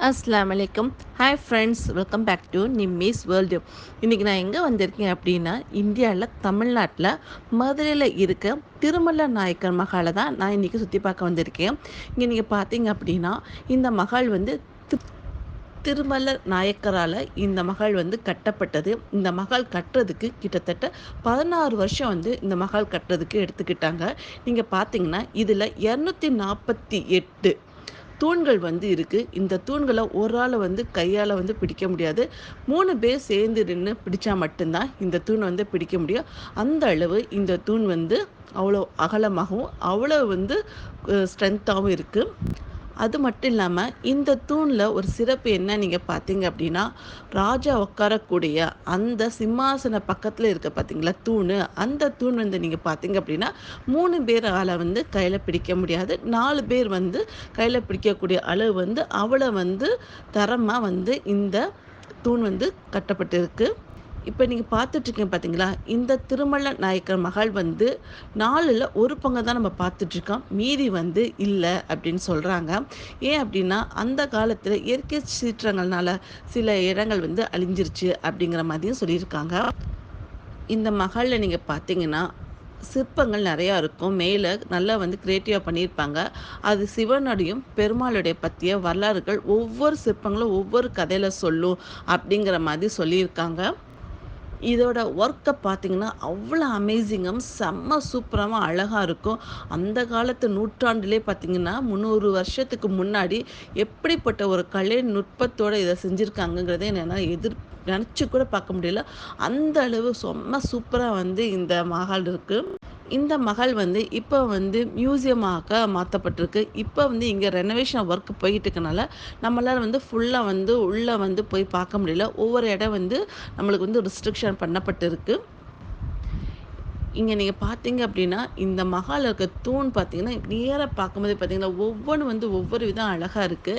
அஸ்ஸலாமு அலைக்கும். Hi friends, welcome back to Nimmi's world. இன்றைக்கி நான் எங்கே வந்திருக்கேன் அப்படின்னா, இந்தியாவில் தமிழ்நாட்டில் மதுரையில் இருக்க திருமல நாயக்கர் மஹாலை தான் நான் இன்றைக்கி சுற்றி பார்க்க வந்திருக்கேன். இங்கே நீங்கள் பார்த்தீங்க அப்படின்னா, இந்த மஹால் வந்து திருமல நாயக்கரால் இந்த மஹால் வந்து கட்டப்பட்டது. இந்த மஹால் கட்டுறதுக்கு கிட்டத்தட்ட 16 வருஷம் வந்து இந்த மஹால் கட்டுறதுக்கு எடுத்துக்கிட்டாங்க. நீங்கள் பார்த்தீங்கன்னா, இதில் 248 தூண்கள் வந்து இருக்கு. இந்த தூண்கள ஒரு ஆள் வந்து கையால வந்து பிடிக்க முடியாது. 3 பேர் சேர்ந்து நின்னு பிடிச்சா மட்டும் தான் இந்த தூண் வந்து பிடிக்க முடியும். அந்த அளவு இந்த தூண் வந்து அவ்வளோ அகலமாகவும், அவ்வளோ வந்து ஸ்ட்ரென்த்தாவும் இருக்கு. அது மட்டும் இல்லாம, இந்த தூண்ல ஒரு சிறப்பு என்ன நீங்க பார்த்தீங்க அப்படின்னா, ராஜா உட்காரக்கூடிய அந்த சிம்மாசன பக்கத்துல இருக்க பார்த்தீங்களா தூணு, அந்த தூண் வந்து நீங்க பார்த்தீங்க அப்படின்னா, 3 பேரால வந்து கையில பிடிக்க முடியாது. 4 பேர் வந்து கையில பிடிக்கக்கூடிய அளவு வந்து அவ்வளோ வந்து தரமா வந்து இந்த தூண் வந்து கட்டப்பட்டிருக்கு. இப்ப நீங்க பார்த்துட்ருக்கீங்க பார்த்தீங்களா? இந்த திருமல நாயக்கர் மஹால் வந்து 4ல 1 பங்க தான் நம்ம பார்த்துட்ருக்கோம். மீதி வந்து இல்ல அப்படின்னு சொல்றாங்க. ஏன் அப்படின்னா, அந்த காலத்தில இயற்கை சீற்றங்கள்னால சில இடங்கள் வந்து அழிஞ்சிருச்சு அப்படிங்கிற மாதிரியும் சொல்லியிருக்காங்க. இந்த மஹால்ல நீங்க பார்த்தீங்கன்னா, சிற்பங்கள் நெறையா இருக்கும். மேல நல்லா வந்து கிரியேட்டிவா பண்ணியிருப்பாங்க. அது சிவனுடையும், பெருமாளுடைய பத்திய வரலாறுகள் ஒவ்வொரு சிற்பங்களும் ஒவ்வொரு கதையில சொல்லும் அப்படிங்கிற மாதிரி சொல்லியிருக்காங்க. இதோட ஒர்க்க பார்த்தீங்கன்னா, அவ்வளோ அமேசிங்காவும், செம்ம சூப்பராவும், அழகா இருக்கும். அந்த காலத்து நூற்றாண்டிலே பார்த்தீங்கன்னா, 300 வருஷத்துக்கு முன்னாடி எப்படிப்பட்ட ஒரு கலை நுட்பத்தோட இத செஞ்சிருக்காங்கங்கிறத என்னால நெனச்சு கூட பார்க்க முடியல. அந்த அளவு செம்ம சூப்பரா வந்து இந்த மஹால் இருக்கு. இந்த மஹால் வந்து இப்ப வந்து மியூசியமாக மாத்தப்பட்டிருக்கு. இப்ப வந்து இங்க ரெனோவேஷன் ஒர்க் போயிட்டு இருக்கனால, நம்மளால வந்து ஃபுல்லா வந்து உள்ள வந்து போய் பார்க்க முடியல. ஒவ்வொரு இடம் வந்து நம்மளுக்கு வந்து ரெஸ்ட்ரிக்ஷன் பண்ணப்பட்டிருக்கு. இங்க நீங்க பார்த்தீங்க அப்படின்னா, இந்த மஹால்ல இருக்க தூண் பார்த்தீங்கன்னா, நேரா பார்க்கும்போதே பார்த்தீங்கன்னா, ஒவ்வொன்னும் வந்து ஒவ்வொரு விதம் அழகா இருக்கு.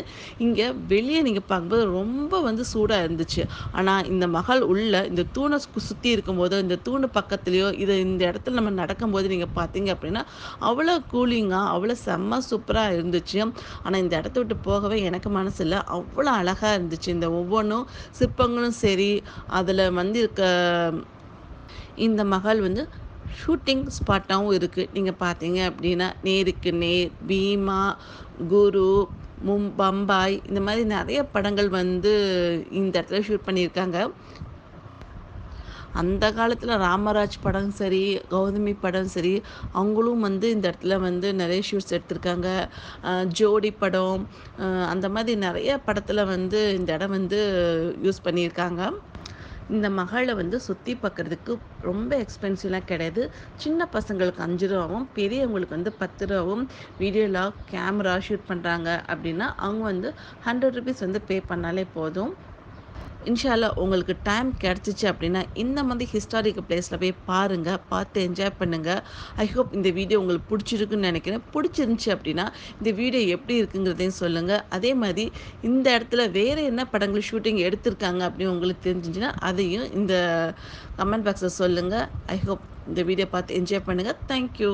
இங்க வெளிய நீங்க பார்க்கும்போது ரொம்ப வந்து சூடா இருந்துச்சு. ஆனா இந்த மஹால் உள்ள இந்த தூண சுத்தி இருக்கும்போதோ, இந்த தூணு பக்கத்துலயோ, இந்த இடத்துல நம்ம நடக்கும்போது நீங்க பார்த்தீங்க அப்படின்னா, அவ்வளோ கூலிங்கா, அவ்வளோ செம்ம சூப்பரா இருந்துச்சு. ஆனா இந்த இடத்த விட்டு போகவே எனக்கு மனசு இல்ல. அவ்வளோ அழகா இருந்துச்சு. இந்த ஒவ்வொன்னும் சிற்பங்களும் சரி, அதுல வந்து இருக்க இந்த மஹால் வந்து ஷூட்டிங் ஸ்பாட்டாவும் இருக்கு. நீங்க பார்த்தீங்க அப்படின்னா, நேருக்கு நேர், பீமா, குரு, பம்பாய் இந்த மாரி நெறைய படங்கள் வந்து இந்த இடத்துல ஷூட் பண்ணியிருக்காங்க. அந்த காலத்துல ராமராஜ் படம் சரி, கௌதமி படம் சரி, அவங்களும் வந்து இந்த இடத்துல வந்து நெறைய ஷூட்ஸ் எடுத்திருக்காங்க. ஜோடி படம், அந்த மாதிரி நெறைய படத்துல வந்து இந்த இடம் வந்து யூஸ் பண்ணியிருக்காங்க. இந்த மஹால வந்து சுத்தி பார்க்கறதுக்கு ரொம்ப எக்ஸ்பென்சிவ்லாம் கிடையாது. சின்ன பசங்களுக்கு ரூ. 5 பெரியவங்களுக்கு வந்து ரூ. 10 வீடியோ லாக், கேமரா ஷூட் பண்றாங்க அப்படின்னா, அவங்க வந்து ரூ. 100 வந்து பே பண்ணாலே போதும். இன்ஷா அல்லாஹ் உங்களுக்கு டைம் கிடைச்சிச்சு அப்படின்னா, இந்த மாதிரி ஹிஸ்டாரிக்கல் பிளேஸ்ல போய் பாருங்க. பார்த்து என்ஜாய் பண்ணுங்க. ஐ ஹோப் இந்த வீடியோ உங்களுக்கு புடிச்சிருக்குன்னு நெனைக்கிறேன். புடிச்சிருந்துச்சு அப்படின்னா, இந்த வீடியோ எப்படி இருக்குங்கிறதையும் சொல்லுங்க. அதே மாரி இந்த இடத்துல வேற என்ன படங்கள் ஷூட்டிங் எடுத்திருக்காங்க அப்படின்னு உங்களுக்கு தெரிஞ்சுச்சுன்னா, அதையும் இந்த கமெண்ட் பாக்ஸ்ல சொல்லுங்க. ஐ ஹோப் இந்த வீடியோ பார்த்து என்ஜாய் பண்ணுங்க. Thank you.